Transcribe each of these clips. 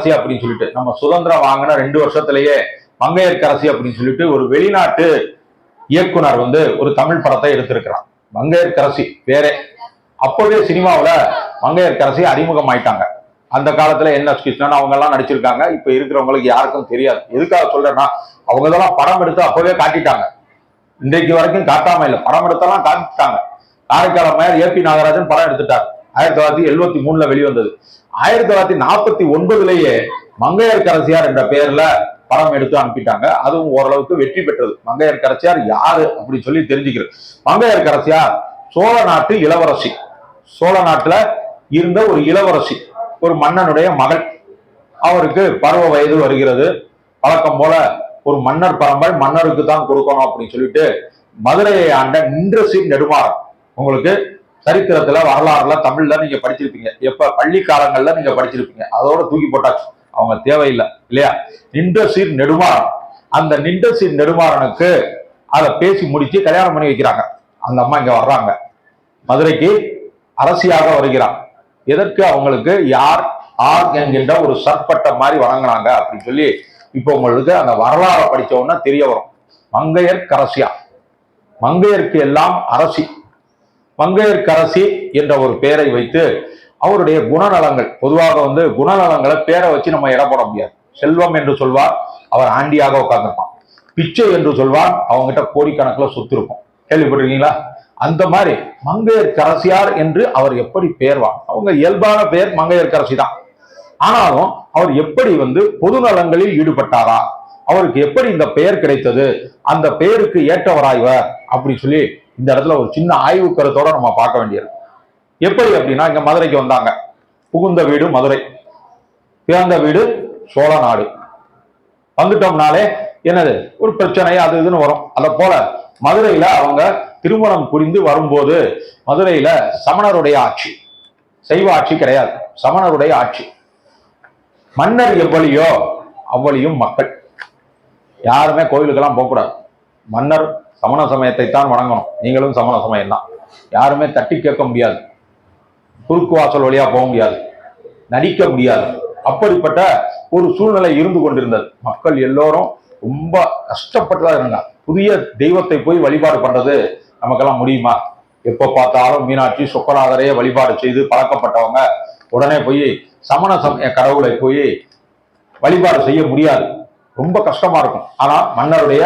மங்கையர்க்கரசி அப்படின்னு சொல்லிட்டு நம்ம சுதந்திரம் வாங்கின 2 வருஷத்திலேயே மங்கையர்க்கரசி அப்படின்னு சொல்லிட்டு ஒரு வெளிநாட்டு இயக்குனர் வந்து ஒரு தமிழ் படத்தை எடுத்திருக்கிறான். மங்கையர்க்கரசி வேற. அப்பவே சினிமாவில் மங்கையர்க்கரசி அறிமுகம் ஆயிட்டாங்க. அந்த காலத்துல என்ன கிருஷ்ணன் அவங்க எல்லாம் நடிச்சிருக்காங்க. இப்ப இருக்கிறவங்களுக்கு யாருக்கும் தெரியாது. எதுக்காக சொல்றேன்னா அவங்க இதெல்லாம் படம் எடுத்து அப்பவே காட்டிட்டாங்க. இன்றைக்கு வரைக்கும் காட்டாம இல்லை, படம் எடுத்தெல்லாம் காட்டிட்டாங்க. காரைக்கால மேயர் ஏபி நாகராஜன் படம் எடுத்துட்டார். 1973 வெளிவந்தது. 1949 மங்கையர்க்கரசியார் என்ற பெயர்ல படம் எடுத்து அனுப்பிட்டாங்க. அதுவும் ஓரளவுக்கு வெற்றி பெற்றது. மங்கையர்க்கரசியார் யாரு அப்படின்னு சொல்லி தெரிஞ்சுக்கிறது. மங்கையர்க்கரசியார் சோழ நாட்டு இளவரசி. சோழ நாட்டுல இருந்த ஒரு இளவரசி, ஒரு மன்னனுடைய மகள். அவருக்கு பருவ வயது வருகிறது. வழக்கம் போல ஒரு மன்னர் பரம்பரை மன்னருக்கு தான் கொடுக்கணும் அப்படின்னு சொல்லிட்டு மதுரையை ஆண்ட நின்றசீர் நெடுமாறன், உங்களுக்கு சரித்திரத்துல வரலாறுல தமிழ்ல நீங்க படிச்சிருப்பீங்க. எப்ப பள்ளி காலங்கள்ல நீங்க படிச்சிருப்பீங்க. அதோட தூக்கி போட்டாச்சு, அவங்க தேவையில்லை இல்லையா. நின்றசீர் நெடுமாறன், அந்த நின்றசீர் நெடுமாறனுக்கு அதை பேசி முடிச்சு கல்யாணம் பண்ணி வைக்கிறாங்க. அந்த அம்மா இங்க வர்றாங்க, மதுரைக்கு அரசியாக வருகிறார். எதற்கு? அவங்களுக்கு யார் என்கின்ற ஒரு சற்பட்டம் மாதிரி வழங்கினாங்க அப்படின்னு சொல்லி இப்போ உங்களுக்கு அந்த வரலாறு படிச்ச உடனே தெரிய வரும். மங்கையர்க்கரசியார், மங்கையருக்கு எல்லாம் அரசி. மங்கையர்க்கரசி என்ற ஒரு பெயரை வைத்து அவருடைய குணநலங்கள், பொதுவாக வந்து குணநலங்களை பேரை வச்சு நம்ம இட போட முடியாது. செல்வம் என்று சொல்வார், அவர் ஆண்டியாக உட்கார்ந்துருப்பான். பிச்சை என்று சொல்வார், அவங்ககிட்ட கோடிக்கணக்கில் சொத்து இருக்கும். கேள்விப்பட்டிருக்கீங்களா? அந்த மாதிரி மங்கையர்க்கரசியார் என்று அவர் எப்படி பெயர்வார்? அவங்க இயல்பான பெயர் மங்கையர்க்கரசி தான். ஆனாலும் அவர் எப்படி வந்து பொது நலங்களில் ஈடுபட்டாரா, அவருக்கு எப்படி இந்த பெயர் கிடைத்தது, அந்த பெயருக்கு ஏற்றவராய்வர் அப்படி சொல்லி இந்த இடத்துல ஒரு சின்ன ஆய்வு கருத்தோட நம்ம பார்க்க வேண்டியது. எப்படி அப்படின்னா, இங்க மதுரைக்கு வந்தாங்க. புகுந்த வீடு மதுரை, பிறந்த வீடு சோழ நாடு. வந்துட்டோம்னாலே என்னது ஒரு பிரச்சனை அது இதுன்னு வரும். அதை போல மதுரையில அவங்க திருமணம் புரிந்து வரும்போது மதுரையில சமணருடைய ஆட்சி, சைவ ஆட்சி கிடையாது, சமணருடைய ஆட்சி. மன்னர் எவ்வளியோ அவ்வளியும் மக்கள். யாருமே கோயிலுக்கெல்லாம் போகக்கூடாது. மன்னர் சமண சமயத்தை தான் வணங்கணும். நீங்களும் சமண சமயம் தான். யாருமே தட்டி கேட்க முடியாது, குறுக்கு வாசல் வழியா போக முடியாது, நடிக்க முடியாது. அப்படிப்பட்ட ஒரு சூழ்நிலை இருந்து கொண்டிருந்தது. மக்கள் எல்லோரும் ரொம்ப கஷ்டப்பட்டுதான் இருந்தாங்க. புதிய தெய்வத்தை போய் வழிபாடு பண்றது நமக்கெல்லாம் முடியுமா? எப்ப பார்த்தாலும் மீனாட்சி சொக்கநாதரையே வழிபாடு செய்து பழக்கப்பட்டவங்க உடனே போய் சமண சமய கடவுளை போய் வழிபாடு செய்ய முடியாது. ரொம்ப கஷ்டமா இருக்கும். ஆனா மன்னருடைய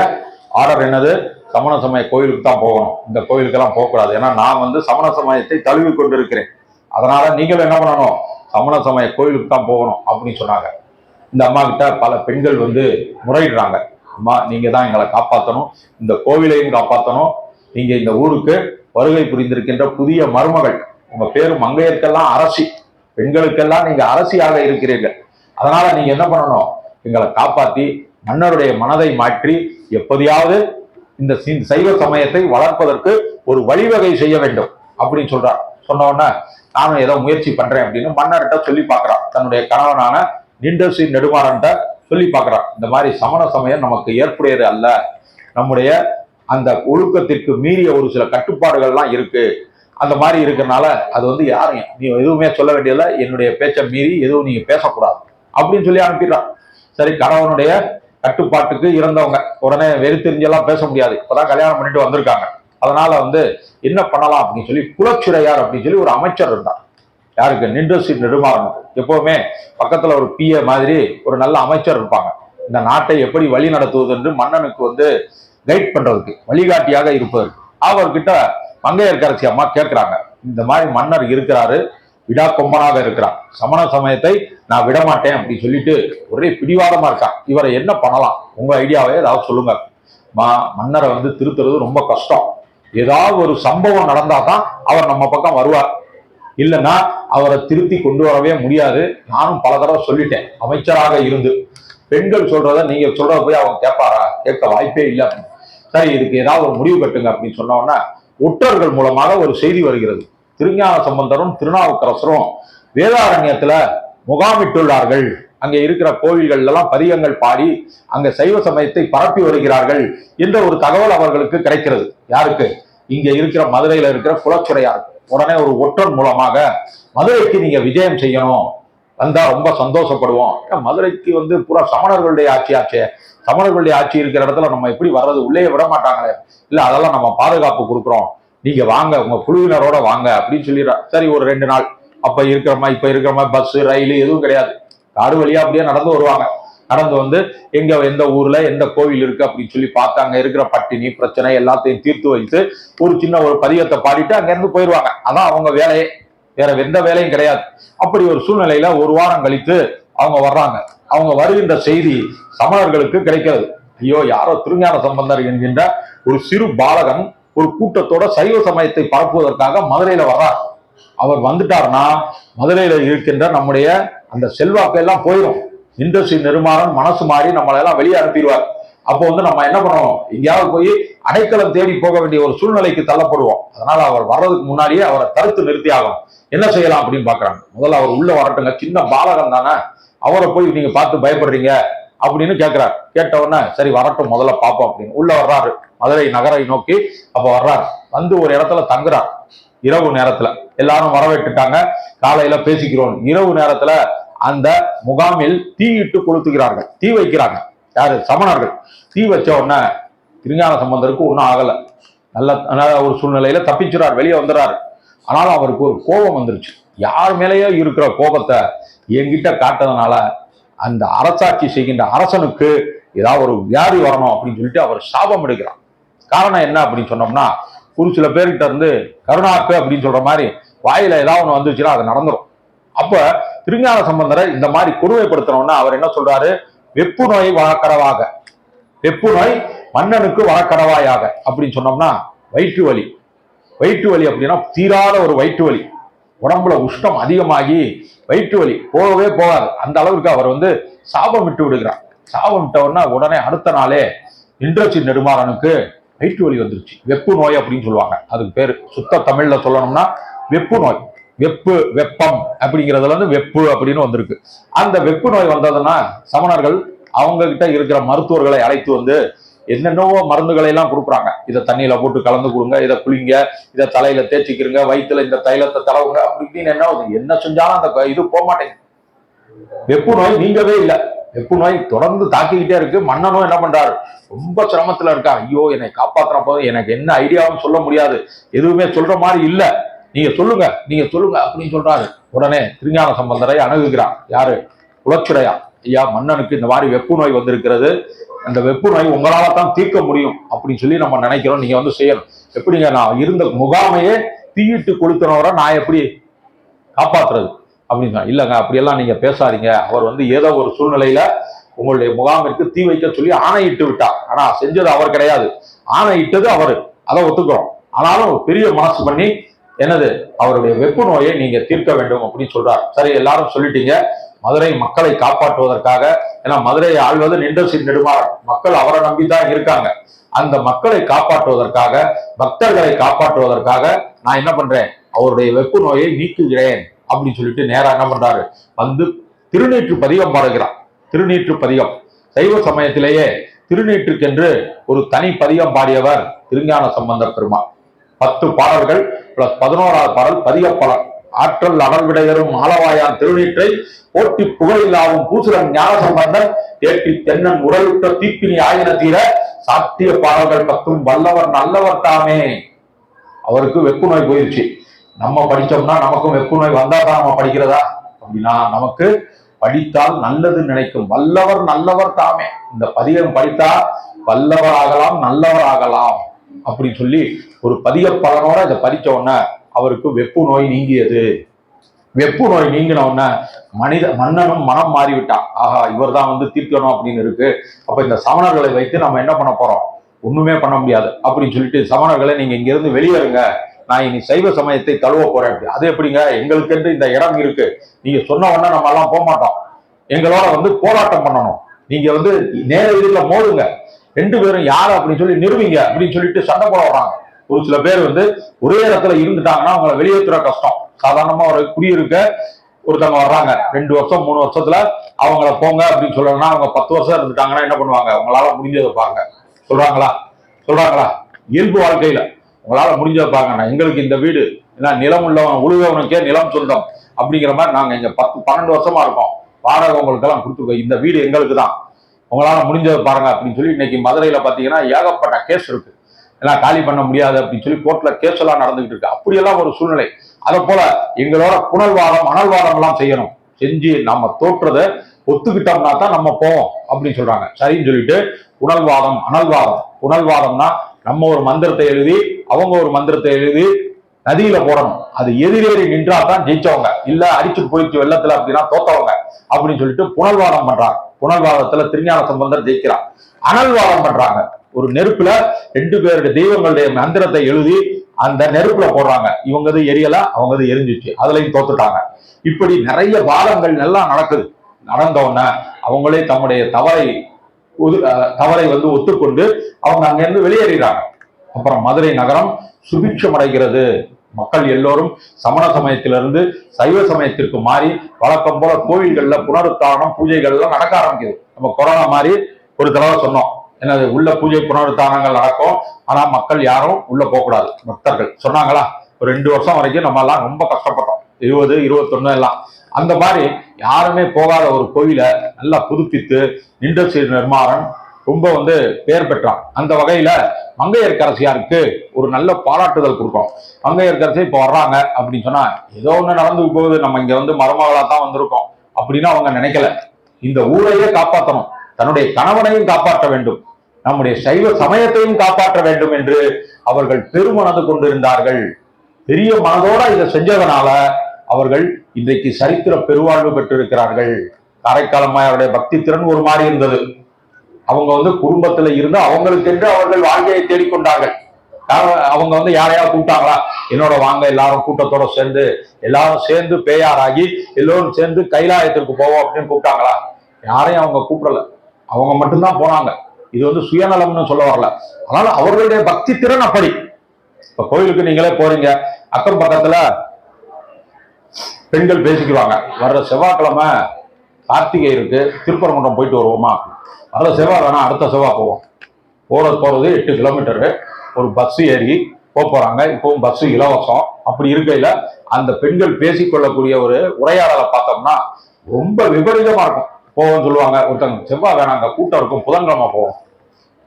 ஆர்டர் என்னது? சமண சமய கோயிலுக்கு தான் போகணும், இந்த கோயிலுக்கெல்லாம் போகக்கூடாது. ஏன்னா நான் வந்து சமண சமயத்தை தழுவி கொண்டிருக்கிறேன், அதனால நீங்களும் என்ன பண்ணணும், சமண சமய கோயிலுக்கு தான் போகணும் அப்படின்னு சொன்னாங்க. இந்த அம்மா கிட்ட பல பெண்கள் வந்து முறையிடுறாங்க. அம்மா, நீங்க தான் எங்களை காப்பாற்றணும், இந்த கோவிலையும் காப்பாற்றணும். நீங்க இந்த ஊருக்கு வருகை புரிந்திருக்கின்ற புதிய மருமகள், உங்க பேரு மங்கையர்க்கெல்லாம் அரசி, பெண்களுக்கெல்லாம் நீங்க அரசியாக இருக்கிறீர்கள். அதனால நீங்க என்ன பண்ணணும், எங்களை காப்பாற்றி மன்னருடைய மனதை மாற்றி எப்படியாவது இந்த சைவ சமயத்தை வளர்ப்பதற்கு ஒரு வழிவகை செய்ய வேண்டும் அப்படின்னு சொல்றார். சொன்ன உடனே நானும் ஏதோ முயற்சி பண்றேன் அப்படின்னு மன்னர்கிட்ட சொல்லி பார்க்கிறான். தன்னுடைய கணவனான நின்றசீர் நெடுமாறன்ட்ட சொல்லி பார்க்கிறான். இந்த மாதிரி சமண சமயம் நமக்கு ஏற்புடையது அல்ல, நம்முடைய அந்த ஒழுக்கத்திற்கு மீறிய ஒரு சில கட்டுப்பாடுகள்லாம் இருக்கு. அந்த மாதிரி இருக்கிறனால அது வந்து யாரையும் நீ எதுவுமே சொல்ல வேண்டியதில்லை, என்னுடைய பேச்சை மீறி எதுவும் நீங்க பேசக்கூடாது அப்படின்னு சொல்லி அனுப்பிடுறான். சரி, கணவனுடைய கட்டுப்பாட்டுக்கு இறந்தவங்க உடனே வெறி தெரிஞ்செல்லாம் பேச முடியாது, இப்பதான் கல்யாணம் பண்ணிட்டு வந்திருக்காங்க. அதனால வந்து என்ன பண்ணலாம் அப்படின்னு சொல்லி குலச்சுரையார் அப்படின்னு சொல்லி ஒரு அமைச்சர் இருந்தார். யாருக்கு? நின்றசீர் நெடுமாறனுக்கு. எப்பவுமே பக்கத்துல ஒரு பிஏ மாதிரி ஒரு நல்ல அமைச்சர் இருப்பாங்க. இந்த நாட்டை எப்படி வழி நடத்துவது என்று மன்னனுக்கு வந்து கைட் பண்றதுக்கு, வழிகாட்டியாக இருப்பதற்கு. அவர்கிட்ட மங்கையர்க்கரசி அம்மா கேட்கிறாங்க, இந்த மாதிரி மன்னர் இருக்கிறாரு, விடா கொம்பனாக இருக்கிறான், சமண சமயத்தை நான் விடமாட்டேன் அப்படின்னு சொல்லிட்டு ஒரே பிடிவாதமா இருக்கான். இவரை என்ன பண்ணலாம், உங்க ஐடியாவே ஏதாவது சொல்லுங்க. மன்னரை வந்து திருத்துறது ரொம்ப கஷ்டம். ஏதாவது ஒரு சம்பவம் நடந்தாதான் அவர் நம்ம பக்கம் வருவார், இல்லைன்னா அவரை திருத்தி கொண்டு வரவே முடியாது. நானும் பல தடவை சொல்லிட்டேன், அமைச்சராக இருந்து பெண்கள் சொல்றத நீங்க சொல்றத போய் அவங்க கேட்பாரா? கேட்க வாய்ப்பே இல்லை. சரி, இதுக்கு ஏதாவது ஒரு முடிவு கட்டுங்க அப்படின்னு சொன்ன உடனே ஒற்றர்கள் மூலமாக ஒரு செய்தி வருகிறது. திருஞான சம்பந்தரும் திருநாவுக்கரசரும் வேதாரண்யத்துல முகாமிட்டுள்ளார்கள். அங்கே இருக்கிற கோவில்கள் எல்லாம் பதிகங்கள் பாடி அங்க சைவ சமயத்தை பரப்பி வருகிறார்கள் என்ற ஒரு தகவல் அவர்களுக்கு கிடைக்கிறது. யாருக்கு? இங்க இருக்கிற மதுரையில இருக்கிற குலச்சுரையாருக்கு. உடனே ஒரு ஒற்றர் மூலமாக மதுரைக்கு நீங்க விஜயம் செய்யணும், வந்தா ரொம்ப சந்தோஷப்படுவோம். மதுரைக்கு வந்து பூரா சமணர்களுடைய ஆட்சி சமணர்களுடைய ஆட்சி இருக்கிற இடத்துல நம்ம எப்படி வர்றது, உள்ளே விட மாட்டாங்களே. இல்ல அதெல்லாம் நம்ம பாதுகாப்பு கொடுக்குறோம், நீங்க வாங்க உங்க குழுவினரோட வாங்க அப்படின்னு சொல்லிடுறா. சரி ஒரு 2 நாள் இப்ப இருக்கிற மாதிரி பஸ் ரயில் எதுவும் கிடையாது. காடு வழியா அப்படியே நடந்து வருவாங்க. நடந்து வந்து எந்த ஊர்ல எந்த கோவில் இருக்கு அப்படின்னு சொல்லி பார்த்து அங்க இருக்கிற பட்டினி பிரச்சனை எல்லாத்தையும் தீர்த்து வைத்து ஒரு சின்ன ஒரு பதியத்தை பாடிட்டு அங்க இருந்து போயிடுவாங்க. அதான் அவங்க வேலையே, வேற எந்த வேலையும் கிடையாது. அப்படி ஒரு சூழ்நிலையில ஒரு வாரம் கழித்து அவங்க வர்றாங்க. அவங்க வருகின்ற செய்தி சமணர்களுக்கு கிடைக்கிறது. ஐயோ, யாரோ திருஞான சம்பந்தர் என்கின்ற ஒரு சிறு பாலகன் ஒரு கூட்டத்தோட சைவ சமயத்தை பரப்புவதற்காக மதுரையில வர்றார். அவர் வந்துட்டாருன்னா மதுரையில இருக்கின்ற நம்முடைய அந்த செல்வாக்கு எல்லாம் போயிடும். இண்டஸ்ட்ரி நிர்மாணம் மனசு மாறி நம்மளை எல்லாம் வெளியே அனுப்பிடுவார். அப்போ வந்து நம்ம என்ன பண்ணுவோம், எங்கேயாவது போய் அடைக்கலம் தேடி போக வேண்டிய ஒரு சூழ்நிலைக்கு தள்ளப்படுவோம். அதனால அவர் வர்றதுக்கு முன்னாடியே அவரை தடுத்து நிறுத்தி ஆகும். என்ன செய்யலாம் அப்படின்னு பாக்குறாங்க. முதல்ல அவர் உள்ள வரட்டுங்க, சின்ன பாலகன் தானே, அவரை போய் நீங்க பார்த்து பயப்படுறீங்க அப்படின்னு கேட்கிறார். கேட்ட உடனே சரி வரட்டும் முதல்ல பார்ப்போம் அப்படின்னு உள்ள வர்றாரு. மதுரை நகரை நோக்கி அப்ப வர்றாரு. வந்து ஒரு இடத்துல தங்குறார். இரவு நேரத்துல எல்லாரும் வரவேற்றுட்டாங்க. காலையில பேசிக்கிறோம். இரவு நேரத்துல அந்த முகாமில் தீயிட்டு கொளுத்துகிறார்கள், தீ வைக்கிறாங்க. யாரு? சமணர்கள். தீ வச்ச உடனே திருஞான சம்பந்தருக்கு ஒன்றும் ஆகல. நல்ல ஒரு சூழ்நிலையில தப்பிச்சுறார், வெளியே வந்துடுறாரு. ஆனாலும் அவருக்கு ஒரு கோபம் வந்துருச்சு. யார் மேலேயோ இருக்கிற கோபத்தை என்கிட்ட காட்டதுனால அந்த அரசாட்சி செய்கின்ற அரசனுக்கு ஏதாவது ஒரு வியாதி வரணும் அப்படின்னு சொல்லிட்டு அவர் சாபம் எடுக்கிறார். காரணம் என்ன அப்படின்னு சொன்னோம்னா, ஒரு சில பேர்கிட்ட இருந்து கருணாக்கு அப்படின்னு சொல்ற மாதிரி வாயில ஏதாவது ஒன்று வந்துச்சுன்னா அது நடந்துடும். அப்ப திருஞான சம்பந்தரை இந்த மாதிரி கொடுமைப்படுத்தணும்னா அவர் என்ன சொல்றாரு, வெப்பு நோய் வழக்கடவாக, வெப்பு நோய் மன்னனுக்கு வழக்கடவாயாக அப்படின்னு சொன்னோம்னா வயிற்று வலி. வயிற்று வலி அப்படின்னா தீராத ஒரு வயிற்று வலி, உடம்புல உஷ்ணம் அதிகமாகி வயிற்று வலி போகவே போகாது. அந்த அளவுக்கு அவர் வந்து சாபம் விட்டு விடுகிறார். சாபம் விட்டவொன்னா உடனே அடுத்த நாளே இண்டஸ்ட்ரி நெடுமாறனுக்கு வயிற்று வலி வந்துருச்சு. வெப்பு நோய் அப்படின்னு சொல்லுவாங்க. அதுக்கு பேரு சுத்த தமிழ்ல சொல்லணும்னா வெப்பு நோய். வெப்பு வெப்பம் அப்படிங்கிறதுல இருந்து வெப்பு அப்படின்னு வந்திருக்கு. அந்த வெப்பு நோய் வந்ததுன்னா சமணர்கள் அவங்க கிட்ட இருக்கிற மருத்துவர்களை அழைத்து வந்து என்னென்னவோ மருந்துகளை எல்லாம் கொடுக்குறாங்க. இதை தண்ணியில போட்டு கலந்து கொடுங்க, இதை குளிங்க, இதை தலையில தேய்ச்சிக்கிறங்க, வயிற்றுல இந்த தைலத்தை தடவுங்க அப்படின்னு என்ன செஞ்சாலும் அந்த இது போக மாட்டேங்குது. வெப்பு நோய் நீங்கவே இல்லை. வெப்பு நோய் தொடர்ந்து தாக்கிக்கிட்டே இருக்கு. மன்னனும் என்ன பண்றாரு, ரொம்ப சிரமத்துல இருக்கா. ஐயோ என்னை காப்பாத்துற போது எனக்கு என்ன ஐடியாவும் சொல்ல முடியாது, எதுவுமே சொல்ற மாதிரி இல்ல, நீங்க சொல்லுங்க அப்படின்னு சொல்றாரு. உடனே திருஞான சம்பந்தரை அணுகுகிறார். யாரு? குலச்சுடையா. ஐயா, மன்னனுக்கு இந்த மாதிரி வெப்பு நோய் வந்திருக்கிறது, அந்த வெப்பு நோய் உங்களால தான் தீர்க்க முடியும் அப்படின்னு சொல்லி நம்ம நினைக்கிறோம், நீங்க வந்து செய்யணும். எப்படிங்க, நான் இருந்த முகாமையே தீயிட்டு கொளுத்தினவரை நான் எப்படி காப்பாற்றுறது அப்படின்னு. இல்லைங்க அப்படியெல்லாம் நீங்க பேசாதீங்க, அவர் வந்து ஏதோ ஒரு சூழ்நிலையில உங்களுடைய முகாமிற்கு தீ வைக்க சொல்லி ஆணையிட்டு விட்டார். ஆனா செஞ்சது அவர் கிடையாது, ஆணையிட்டது அவரு, அதை ஒத்துக்கிறோம். ஆனாலும் பெரிய மனசு பண்ணி என்னது, அவருடைய வெப்பு நோயை நீங்க தீர்க்க வேண்டும் அப்படின்னு சொல்றார். சரி எல்லாரும் சொல்லிட்டீங்க, மதுரை மக்களை காப்பாற்றுவதற்காக, ஏன்னா மதுரையை ஆள்வது இண்டஸ்ட்ரி நெடுமாறன், மக்கள் அவரை நம்பிதான் இருக்காங்க. அந்த மக்களை காப்பாற்றுவதற்காக, பக்தர்களை காப்பாற்றுவதற்காக நான் என்ன பண்றேன், அவருடைய வெப்பு நோயை நீக்குகிறேன் அப்படின்னு சொல்லிட்டு நேரா என்ன பண்றாரு, வந்து திருநீற்று பதிகம் பாடுகிறார். திருநீற்று பதிகம் சைவ சமயத்திலேயே திருநீற்றுக்கென்று ஒரு தனி பதிகம் பாடியவர் திருஞான சம்பந்த பெருமாள். 10 பாடல்கள் பிளஸ் 11வது பாடல் பதிக பலன். ஆற்றல் அடல்விடையரும் ஆலவாயான் திருநீற்றை போட்டி புகழில்லாவும் பூசுரன் ஞான சம்பந்தன் ஏற்றி தென்னன் உடலுட்ட தீப்பினி ஆயின தீர சாத்திய பாடல்கள் 10 வல்லவர் நல்லவர் தாமே. அவருக்கு வெப்பு நோய் போயிருச்சு. நம்ம படிச்சோம்னா நமக்கும் வெப்பு நோய் வந்தா தான் நம்ம படிக்கிறதா அப்படின்னா, நமக்கு படித்தால் நல்லது நினைக்கும் வல்லவர் நல்லவர் தாமே. இந்த பதிகம் படித்தா வல்லவர் ஆகலாம், நல்லவர் ஆகலாம் அப்படின்னு சொல்லி ஒரு பதிக பலனோட இதை படிச்ச உடனே அவருக்கு வெப்பு நோய் நீங்கியது. வெப்பு நோய் நீங்கின உடனே மன்னனும் மனம் மாறிவிட்டான். ஆஹா, இவர் தான் வந்து தீர்க்கணும் அப்படின்னு இருக்கு. அப்ப இந்த சமணர்களை வைத்து நம்ம என்ன பண்ண போறோம், ஒண்ணுமே பண்ண முடியாது அப்படின்னு சொல்லிட்டு, சமணர்களை நீங்க இங்க இருந்து வெளியேறுங்க, நான் இனி சைவ சமயத்தை தழுவ போறேன். அது எப்படிங்க, எங்களுக்கு என்று இந்த இடம் இருக்கு, நீங்க சொன்ன உடனே நம்ம எல்லாம் போக மாட்டோம், எங்களோட வந்து போராட்டம் பண்ணணும், நீங்க வந்து நேர எதிரில மோதுங்க, 2 பேரும் யாரு அப்படின்னு சொல்லி நிறுவீங்க அப்படின்னு சொல்லிட்டு சண்டை போட வர்றாங்க. ஒரு சில பேர் வந்து ஒரே இடத்துல இருந்துட்டாங்கன்னா அவங்களை வெளியேற்றுற கஷ்டம். சாதாரணமா ஒரு குடியிருக்க ஒருத்தவங்க வர்றாங்க, 2 வருஷம் 3 வருஷத்துல அவங்கள போங்க அப்படின்னு சொல்லணும்னா, அவங்க 10 வருஷம் இருந்துட்டாங்கன்னா என்ன பண்ணுவாங்க, உங்களால முடிஞ்சதை பாருங்க சொல்றாங்களா இயல்பு வாழ்க்கையில உங்களால முடிஞ்சதை பாருங்க, எங்களுக்கு இந்த வீடு, ஏன்னா நிலம் உள்ளவன் உழுவவனுக்கே நிலம் சொந்தம், அப்படிங்கிற மாதிரி நாங்க இங்க 10-12 வருஷமா இருக்கோம், வாடகை உங்களுக்கு எல்லாம் கொடுத்துருக்கோம், இந்த வீடு எங்களுக்கு தான், உங்களால முடிஞ்சதை பாருங்க அப்படின்னு சொல்லி இன்னைக்கு மதுரையில பாத்தீங்கன்னா ஏகப்பட்ட கேஸ் இருக்கு, எல்லாம் காலி பண்ண முடியாது அப்படின்னு சொல்லி கோர்ட்ல கேஸ் எல்லாம் நடந்துகிட்டு இருக்கு. அப்படியெல்லாம் ஒரு சூழ்நிலை. அதை போல எங்களோட புனல்வாதம் அனல்வாதம் எல்லாம் செய்யணும், செஞ்சு நம்ம தோற்றதை ஒத்துக்கிட்டோம்னா தான் நம்ம போவோம் அப்படின்னு சொல்றாங்க. சரின்னு சொல்லிட்டு புனல்வாதம் அனல்வாதம், புனல்வாதம்னா நம்ம ஒரு மந்திரத்தை எழுதி அவங்க ஒரு மந்திரத்தை எழுதி நதியில போடணும், அது எதிரேறி நின்றா தான் ஜெயிச்சவங்க, இல்ல அடிச்சுட்டு போயிடுச்சு வெள்ளத்துல அப்படின்னா தோத்தவங்க அப்படின்னு சொல்லிட்டு புனல்வாதம் பண்றாங்க. புனல்வாதத்துல திருஞான சம்பந்தர் ஜெயிக்கிறார். அனல்வாதம் பண்றாங்க, ஒரு நெருப்புல 2 பேருடைய தெய்வங்களுடைய மந்திரத்தை எழுதி அந்த நெருப்புல போடுறாங்க, இவங்கது எரியல அவங்கது எரிஞ்சிச்சு, அதுலயும் தோத்துட்டாங்க. இப்படி நிறைய வாதங்கள் எல்லாம் நடக்குது. நடந்த உடனே அவங்களே தம்முடைய தவறை வந்து ஒத்துக்கொண்டு அவங்க அங்க இருந்து வெளியேறாங்க. அப்புறம் மதுரை நகரம் சுபிட்சம் அடைகிறது. மக்கள் எல்லோரும் சமண சமயத்திலிருந்து சைவ சமயத்திற்கு மாறி வழக்கம் போல கோவில்கள்ல புனருத்தாரணம் பூஜைகள் எல்லாம் நடக்க ஆரம்பிக்குது. நம்ம கொரோனா மாதிரி ஒரு தடவை சொன்னோம், என்னது உள்ள பூஜை புனருத்தாரணங்கள் நடக்கும், ஆனா மக்கள் யாரும் உள்ள போகக்கூடாது, பக்தர்கள் சொன்னாங்களா. ஒரு 2 வருஷம் வரைக்கும் நம்ம எல்லாம் ரொம்ப கஷ்டப்பட்டோம், 20, 21 எல்லாம். அந்த மாதிரி யாருமே போகாத ஒரு கோவிலை நல்லா புதுப்பித்து நின்ற நிர்மாணம் ரொம்ப வந்து பெயர் பெற்றான். அந்த வகையில மங்கையர்க்கரசியாருக்கு ஒரு நல்ல பாராட்டுதல் கொடுக்கும். மங்கையர்க்கரசி இப்ப வர்றாங்க அப்படின்னு சொன்னா ஏதோ ஒண்ணு நடந்து போகுது, நம்ம இங்க வந்து மருமகளா தான் வந்திருக்கோம் அப்படின்னு அவங்க நினைக்கல. இந்த ஊரையே காப்பாற்றணும், தன்னுடைய கணவனையும் காப்பாற்ற வேண்டும், நம்முடைய சைவ சமயத்தையும் காப்பாற்ற வேண்டும் என்று அவர்கள் பெருமனது கொண்டிருந்தார்கள். பெரிய மனதோட இதை செஞ்சதனால அவர்கள் இன்றைக்கு சரித்திர பெருவாழ்வு பெற்றிருக்கிறார்கள். காரைக்கால் அம்மையாருடைய பக்தி திறன் ஒரு மாதிரி இருந்தது. அவங்க வந்து குடும்பத்துல இருந்து அவங்களுக்கென்று அவர்கள் வாழ்க்கையை தேடிக்கொண்டார்கள். அவங்க வந்து யாரையாவது கூப்பிட்டாங்களா, என்னோட வாங்க எல்லாரும் கூட்டத்தோட சேர்ந்து எல்லாரும் சேர்ந்து பேயாராகி எல்லோரும் சேர்ந்து கைலாயத்திற்கு போவோம் அப்படின்னு கூப்பிட்டாங்களா? யாரையும் அவங்க கூப்பிடல, அவங்க மட்டும்தான் போனாங்க. இது வந்து சுயநலம்னு சொல்ல வரல, அதனால அவர்களுடைய பக்தி திறன் அப்படி. இப்ப கோயிலுக்கு நீங்களே போறீங்க, அக்கம் பக்கத்துல பெண்கள் பேசிக்குவாங்க, வர்ற செவ்வாய்க்கிழமை கார்த்திகை இருக்கு, திருப்பரங்குன்றம் போயிட்டு வருவோமா, வர்ற செவ்வாய் வேணா அடுத்த செவ்வாய் போவோம். போறது 8 கிலோமீட்டரு, ஒரு பஸ் ஏறி போறாங்க. இப்பவும் பஸ் இலவசம். அப்படி இருக்கையில அந்த பெண்கள் பேசிக்கொள்ளக்கூடிய ஒரு உரையாடலை பார்த்தோம்னா ரொம்ப விபரீதமா இருக்கும். போவோம்னு சொல்லுவாங்க, ஒருத்தங்க செவ்வாய் வேணாங்க கூட்டம் இருக்கும், புதன்கிழமை போவோம்.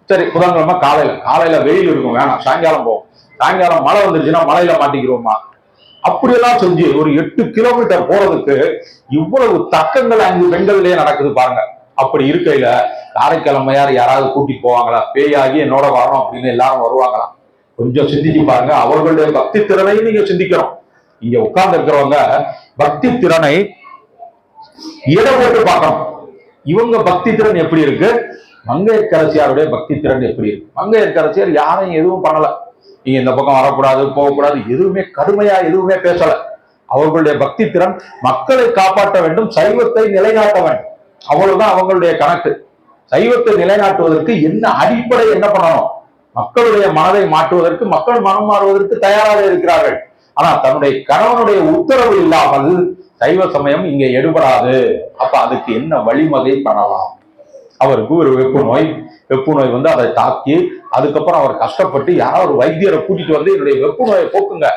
சரி, புதன்கிழமை காலையில வெயில் இருக்கும், வேணாம் சாயங்காலம் போவோம். சாயங்காலம் மழை வந்துருச்சுன்னா மழையில மாட்டிக்கிறோமா. அப்படியெல்லாம் செஞ்சு ஒரு 8 கிலோமீட்டர் போறதுக்கு இவ்வளவு தக்கங்கள் 5 பெண்கள்லயே நடக்குது பாருங்க. அப்படி இருக்கையில காரைக்கிழமையார் யாராவது கூட்டிட்டு போவாங்களா? பேயாகி என்னோட வரணும் அப்படின்னு எல்லாரும் வருவாங்களா? கொஞ்சம் சிந்திச்சு பாருங்க. அவர்களுடைய பக்தி திறனையும் நீங்க சிந்திக்கணும். இங்க உட்கார்ந்து இருக்கிறவங்க பக்தி திறனை இடம் போட்டு பார்க்கணும். இவங்க பக்தி திறன் எப்படி இருக்கு, மங்கையர்க்கரசியாருடைய பக்தி திறன் எப்படி இருக்கு? மங்கையர்க்கரசியார் யாரையும் எதுவும் பண்ணல, நீங்க இந்த பக்கம் வரக்கூடாது போகக்கூடாது எதுவுமே கடுமையா எதுவுமே பேசல. அவர்களுடைய பக்தி திறன் மக்களை காப்பாற்ற வேண்டும், சைவத்தை நிலைநாட்ட வேண்டும், அவ்வளவுதான் அவங்களுடைய கணக்கு. சைவத்தை நிலைநாட்டுவதற்கு என்ன அடிப்படை, என்ன பண்ணணும்? மக்களுடைய மனதை மாற்றுவதற்கு, மக்கள் மனம் மாறுவதற்கு தயாராக இருக்கிறார்கள். ஆனா தன்னுடைய கணவனுடைய உத்தரவு இல்லாமல் சைவ சமயம் இங்க எடுபடாது. அப்ப அதுக்கு என்ன வழிவகை பண்ணலாம்? அவருக்கு ஒரு வெப்பு நோய் வந்து அதை தாக்கி அதுக்கப்புறம் அவர் கஷ்டப்பட்டு யாராவது ஒரு வைத்தியரை கூட்டிட்டு வந்து என்னுடைய வெப்பு நோயை போக்குங்க,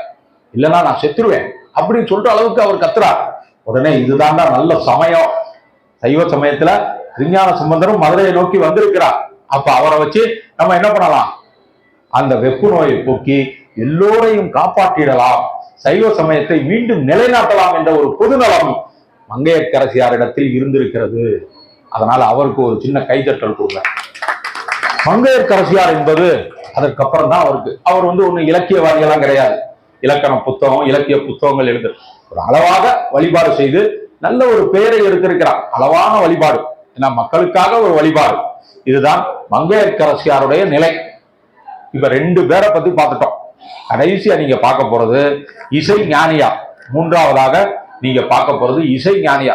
இல்லைன்னா நான் செத்துருவேன் அப்படின்னு சொல்ற அளவுக்கு அவர் கத்துறார். உடனே இதுதான்டா நல்ல சமயம். சைவ சமயத்துல திருஞான சம்பந்தரும் மதுரையை நோக்கி வந்திருக்கிறார். அப்ப அவரை வச்சு நம்ம என்ன பண்ணலாம்? அந்த வெப்பு நோயை போக்கி எல்லோரையும் காப்பாற்றிடலாம், சைவ சமயத்தை மீண்டும் நிலைநாட்டலாம் என்ற ஒரு பொதுநலம் மங்கையர்க்கரசியாரிடத்தில் இருந்திருக்கிறது. அதனால அவருக்கு ஒரு சின்ன கைதட்டல் கொடுங்க. மங்கையர்க்கரசியார் என்பது அதற்கப்புறம் தான் அவர் வந்து ஒண்ணு இலக்கியவாதிகளாம் கிடையாது. இலக்கண புத்தகம், இலக்கிய புத்தகங்கள் எழுது ஒரு அளவாக வழிபாடு செய்து நல்ல ஒரு பெயரை எடுத்திருக்கிறார். அளவான வழிபாடு, ஏன்னா மக்களுக்காக ஒரு வழிபாடு. இதுதான் மங்கையர்க்கரசியாருடைய நிலை. இப்ப 2 பேரை பத்தி பார்த்துட்டோம். கடைசியா நீங்க பார்க்க போறது இசை ஞானியா. 3ஆவதாக நீங்க பார்க்க போறது இசை ஞானியா.